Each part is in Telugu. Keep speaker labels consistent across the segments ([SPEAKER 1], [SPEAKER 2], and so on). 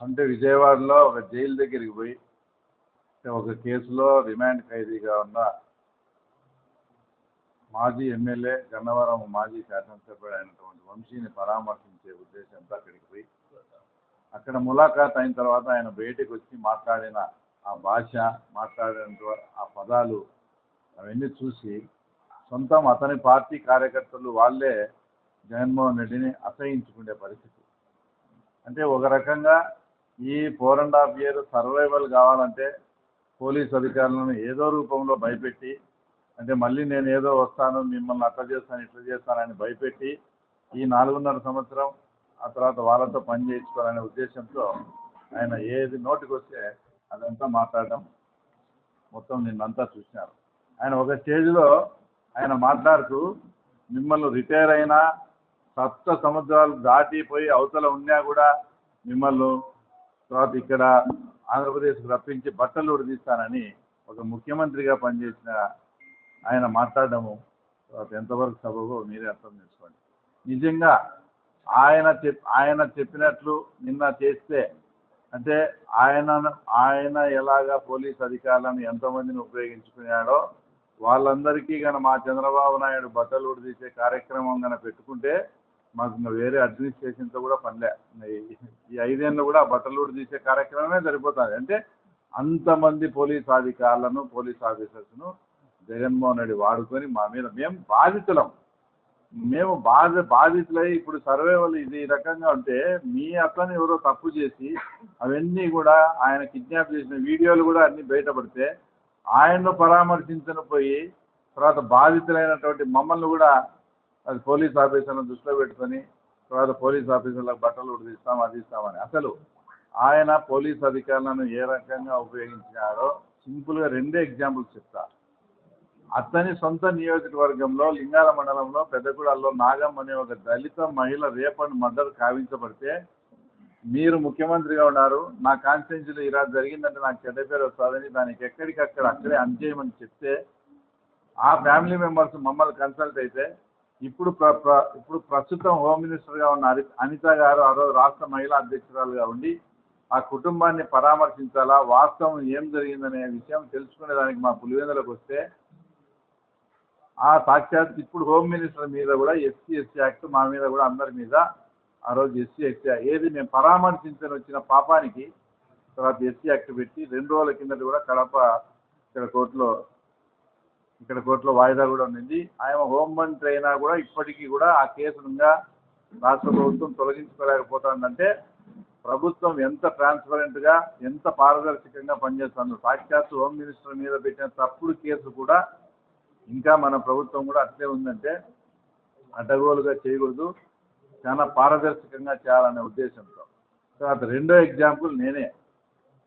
[SPEAKER 1] అంటే విజయవాడలో ఒక జైలు దగ్గరికి పోయి ఒక కేసులో రిమాండ్ ఖైదీగా ఉన్న మాజీ ఎమ్మెల్యే గన్నవరం మాజీ శాసనసభ్యుడు అయినటువంటి వంశీని పరామర్శించే ఉద్దేశంతో అక్కడికి పోయి అక్కడ ములాఖాత్ అయిన తర్వాత ఆయన బయటకు వచ్చి మాట్లాడిన ఆ భాష, మాట్లాడిన ఆ పదాలు అవన్నీ చూసి సొంతం అతని పార్టీ కార్యకర్తలు వాళ్ళే జగన్మోహన్ రెడ్డిని అసహించుకునే పరిస్థితి. అంటే ఒక రకంగా ఈ 4.5 years సర్వైవల్ కావాలంటే పోలీస్ అధికారులను ఏదో రూపంలో భయపెట్టి, అంటే మళ్ళీ నేను ఏదో వస్తాను మిమ్మల్ని అట్లా చేస్తాను ఇట్లా చేస్తానని భయపెట్టి ఈ 4.5 సంవత్సరం ఆ తర్వాత వాళ్ళతో పని చేయించుకోవాలనే ఉద్దేశంతో ఆయన ఏది నోటికి వస్తే అదంతా మాట్లాడడం మొత్తం నిన్నంతా చూసినారు. ఆయన ఒక స్టేజ్లో ఆయన మాట్లాడుతూ మిమ్మల్ని రిటైర్ అయినా 7 సంవత్సరాలు దాటిపోయి అవతల ఉన్నా కూడా మిమ్మల్ని తర్వాత ఇక్కడ ఆంధ్రప్రదేశ్కి రప్పించి బట్టలు ఉడిదిస్తానని ఒక ముఖ్యమంత్రిగా పనిచేసిన ఆయన మాట్లాడడము తర్వాత ఎంతవరకు సబబో మీరే అర్థం చేసుకోండి. నిజంగా ఆయన చెప్పినట్లు నిన్న చేస్తే అంటే ఆయన ఎలాగా పోలీస్ అధికారులను ఎంతమందిని ఉపయోగించుకున్నాడో వాళ్ళందరికీ కనుక మా చంద్రబాబు నాయుడు బట్టలు ఉడిదీసే కార్యక్రమం కనుక పెట్టుకుంటే మాకు ఇంకా వేరే అడ్మినిస్ట్రేషన్తో కూడా పనిలే. ఈ 5 ఏళ్ళు కూడా బట్టలు ఉడిదీసే కార్యక్రమమే సరిపోతుంది. అంటే అంతమంది పోలీస్ అధికారులను పోలీస్ ఆఫీసర్స్ను జగన్మోహన్ రెడ్డి వాడుకొని మా మీద మేము బాధితులై ఇప్పుడు సర్వేవల్ ఇది రకంగా ఉంటే మీ అతను ఎవరో తప్పు చేసి అవన్నీ కూడా ఆయన కిడ్నాప్ చేసిన వీడియోలు కూడా అన్నీ బయటపడితే ఆయన్ను పరామర్శించను పోయి తర్వాత బాధితులైనటువంటి మమ్మల్ని కూడా అది పోలీస్ ఆఫీసర్లను దృష్టిలో పెట్టుకొని తర్వాత పోలీస్ ఆఫీసర్లకు బట్టలు ఉడిదిస్తాం అది ఇస్తామని. అసలు ఆయన పోలీస్ అధికారులను ఏ రకంగా ఉపయోగించారో సింపుల్గా 2 ఎగ్జాంపుల్స్ చెప్తా. అతని సొంత నియోజకవర్గంలో లింగాల మండలంలో పెద్దగూడలో నాగం అనే ఒక దళిత మహిళ రేప్ అండ్ మర్డర్ కావించబడితే మీరు ముఖ్యమంత్రిగా ఉన్నారు, నా కాన్స్టిట్యున్సీలో ఇలా జరిగిందంటే నాకు చెడ్డ పేరు వస్తుందని దానికి ఎక్కడికక్కడ అక్కడే అంచేయమని చెప్తే ఆ ఫ్యామిలీ మెంబర్స్ మమ్మల్ని కన్సల్ట్ అయితే ఇప్పుడు ప్రస్తుతం హోమ్ మినిస్టర్గా ఉన్న అనిత గారు ఆ రోజు రాష్ట్ర మహిళా అధ్యక్షురాలుగా ఉండి ఆ కుటుంబాన్ని పరామర్శించాలా, వాస్తవం ఏం జరిగిందనే విషయం తెలుసుకునేదానికి మా పులివెందులకు వస్తే ఆ సాక్షాత్ ఇప్పుడు హోమ్ మినిస్టర్ మీద కూడా ఎస్సీ యాక్ట్ మా మీద కూడా అందరి మీద ఆ రోజు ఎస్సీ ఏది మేము పరామర్శించని వచ్చిన పాపానికి తర్వాత ఎస్సీ యాక్ట్ పెట్టి 2 రోజుల కిందట కూడా కడప ఇక్కడ కోర్టులో వాయిదా కూడా ఉండింది. ఆయన హోంమంత్రి అయినా కూడా ఇప్పటికీ కూడా ఆ కేసుగా రాష్ట్ర ప్రభుత్వం తొలగించుకోలేకపోతుందంటే ప్రభుత్వం ఎంత ట్రాన్స్పరెంట్గా ఎంత పారదర్శకంగా పనిచేస్తుందో. సాక్షాత్ హోమ్ మినిస్టర్ మీద పెట్టిన తప్పుడు కేసు కూడా ఇంకా మన ప్రభుత్వం కూడా అట్లే ఉందంటే అడ్డగోలుగా చేయకూడదు, చాలా పారదర్శకంగా చేయాలనే ఉద్దేశంతో. తర్వాత 2వ ఎగ్జాంపుల్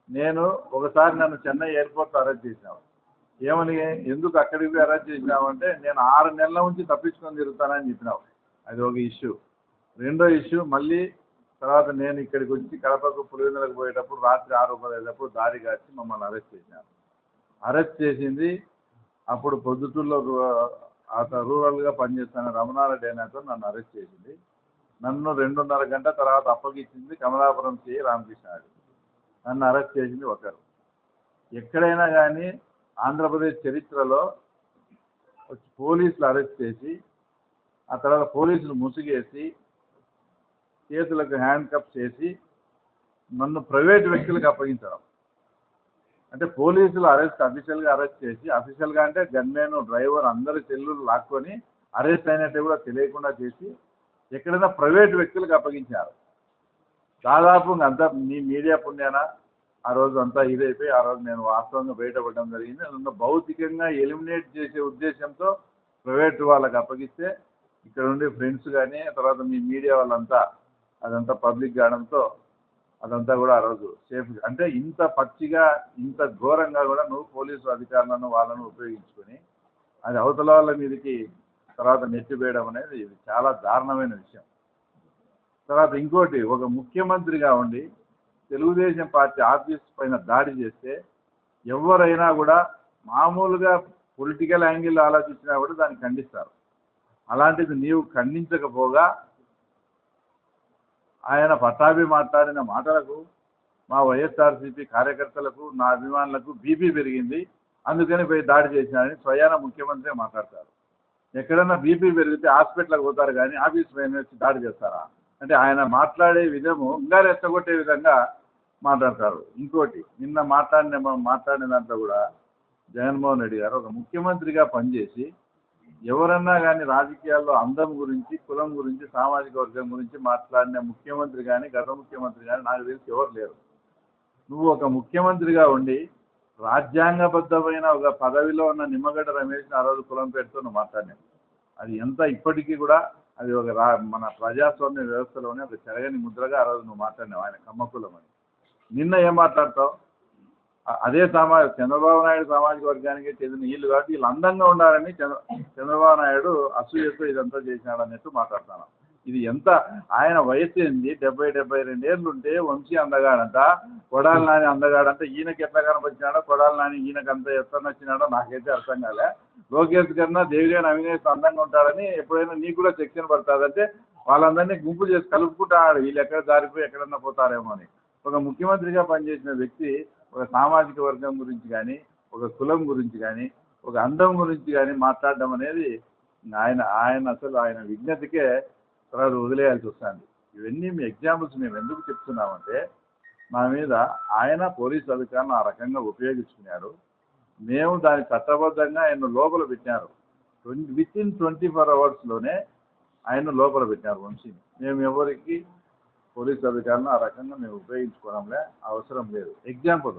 [SPEAKER 1] నేను ఒకసారి నన్ను చెన్నై ఎయిర్పోర్ట్లో అరెస్ట్ చేసినావు. ఏమని ఎందుకు అక్కడికి అరెస్ట్ చేసినావంటే నేను 6 నెలల నుంచి తప్పించుకొని తిరుగుతానని చెప్పినావు. అది ఒక ఇష్యూ. 2వ ఇష్యూ మళ్ళీ తర్వాత నేను ఇక్కడికి వచ్చి కడపకు పులివెందులకు పోయేటప్పుడు రాత్రి 6:15 దారి కాచి మమ్మల్ని అరెస్ట్ చేసినారు. అరెస్ట్ చేసింది అప్పుడు పొద్దుటూరులో రూరల్గా పనిచేస్తున్న రమణారెడ్డి అయినాతో నన్ను అరెస్ట్ చేసింది. నన్ను 2.5 గంట తర్వాత అప్పగించింది కమలాపురం సిఐ రామకృష్ణ. నన్ను అరెస్ట్ చేసింది ఒకరు. ఎక్కడైనా కానీ ఆంధ్రప్రదేశ్ చరిత్రలో పోలీసులు అరెస్ట్ చేసి ఆ తర్వాత పోలీసులు ముసుగేసి చేతులకు హ్యాండ్ కప్ చేసి నన్ను ప్రైవేట్ వ్యక్తులకు అప్పగించడం అంటే పోలీసులు అఫీషియల్గా అరెస్ట్ చేసి అఫీషియల్గా అంటే గన్మెన్ డ్రైవర్ అందరి సెల్లులు లాక్కొని అరెస్ట్ అయినట్టు కూడా తెలియకుండా చేసి ఎక్కడైనా ప్రైవేట్ వ్యక్తులకు అప్పగించారు. దాదాపు అంతా మీ మీడియా పుణ్యాన ఆ రోజు అంతా ఇదైపోయి ఆ రోజు నేను వాస్తవంగా బయటపడడం జరిగింది. నన్ను భౌతికంగా ఎలిమినేట్ చేసే ఉద్దేశంతో ప్రైవేట్ వాళ్ళకి అప్పగిస్తే ఇక్కడ ఉండే ఫ్రెండ్స్ కానీ తర్వాత మీ మీడియా వాళ్ళంతా అదంతా పబ్లిక్ కావడంతో అదంతా కూడా ఆ రోజు సేఫ్. అంటే ఇంత పచ్చిగా ఇంత ఘోరంగా కూడా నువ్వు పోలీసు అధికారులను వాళ్ళను ఉపయోగించుకొని అది అవతల వాళ్ళ మీదకి తర్వాత నెట్టివేయడం అనేది ఇది చాలా దారుణమైన విషయం. తర్వాత ఇంకోటి, ఒక ముఖ్యమంత్రిగా ఉండి తెలుగుదేశం పార్టీ ఆఫీస్ పైన దాడి చేస్తే ఎవరైనా కూడా మామూలుగా పొలిటికల్ యాంగిల్ ఆలోచించినా కూడా దాన్ని ఖండిస్తారు. అలాంటిది నీవు ఖండించకపోగా ఆయన పట్టాభి మాట్లాడిన మాటలకు మా వైఎస్ఆర్సీపీ కార్యకర్తలకు నా అభిమానులకు బీపీ పెరిగింది, అందుకని పోయి దాడి చేసినారని స్వయాన ముఖ్యమంత్రి మాట్లాడతారు. ఎక్కడన్నా బీపీ పెరిగితే హాస్పిటల్కి పోతారు కానీ ఆఫీస్ పైన వచ్చి దాడి చేస్తారా? అంటే ఆయన మాట్లాడే విధము ఇంకా రెచ్చగొట్టే విధంగా మాట్లాడతారు. ఇంకోటి నిన్న మాట్లాడిన దాంట్లో కూడా జగన్మోహన్ రెడ్డి గారు ఒక ముఖ్యమంత్రిగా పనిచేసి ఎవరన్నా కానీ రాజకీయాల్లో అందం గురించి, కులం గురించి, సామాజిక వర్గం గురించి మాట్లాడిన ముఖ్యమంత్రి కానీ గత ముఖ్యమంత్రి కానీ నాకు తెలిసి ఎవరు లేరు. నువ్వు ఒక ముఖ్యమంత్రిగా ఉండి రాజ్యాంగబద్ధమైన ఒక పదవిలో ఉన్న నిమ్మగడ్డ రమేష్ని ఆ రోజు కులం పేరుతో నువ్వు మాట్లాడినావు. అది ఎంత ఇప్పటికీ కూడా అది ఒక మన ప్రజాస్వామ్య వ్యవస్థలోనే ఒక చెరగని ముద్రగా ఆ రోజు నువ్వు మాట్లాడినావు ఆయన కమ్మకులం అని. నిన్న ఏం మాట్లాడతావు? అదే చంద్రబాబు నాయుడు సామాజిక వర్గానికి చెందిన వీళ్ళు కాబట్టి వీళ్ళు అందంగా ఉండాలని చంద్రబాబు నాయుడు అసూయతో ఇదంతా చేసినాడు అన్నట్టు మాట్లాడతాను. ఇది ఎంత ఆయన వయసు ఏంది? 70-72 ఏళ్ళు ఉంటే వంశీ అందగాడంట, కొడాలి నాని అందగాడంట. ఈయనకి ఎట్లా కనపరిచినాడో కొడాలి నాని ఈయనకి అంత ఎట్లా నచ్చినాడో నాకైతే అర్థం కాలే. లోకేష్ కన్నా దేవినేని అవినేష్ అందంగా ఉంటాడని ఎప్పుడైనా నీకు కూడా సెక్షన్ పడుతుందంటే వాళ్ళందరినీ గుంపు చేసి కలుపుకుంటాడు, వీళ్ళు ఎక్కడ జారిపోయి ఎక్కడన్నా పోతారేమో అని. ఒక ముఖ్యమంత్రిగా పనిచేసిన వ్యక్తి ఒక సామాజిక వర్గం గురించి కానీ, ఒక కులం గురించి కానీ, ఒక అందం గురించి కానీ మాట్లాడడం అనేది ఆయన అసలు ఆయన విజ్ఞతకే తర్వాత వదిలేయాల్సి వస్తుంది. ఇవన్నీ మీ ఎగ్జాంపుల్స్ మేము ఎందుకు చెప్తున్నామంటే మా మీద ఆయన పోలీసు అధికారులను ఆ రకంగా ఉపయోగించుకున్నారు. మేము దాని చట్టబద్ధంగా ఆయన లోపల పెట్టినారు. వితిన్ 24 అవర్స్లోనే ఆయన లోపల పెట్టినారు వంశీని. మేము ఎవరికి పోలీసు అధికారులను ఆ రకంగా మేము ఉపయోగించుకోవడంలే, అవసరం లేదు. ఎగ్జాంపుల్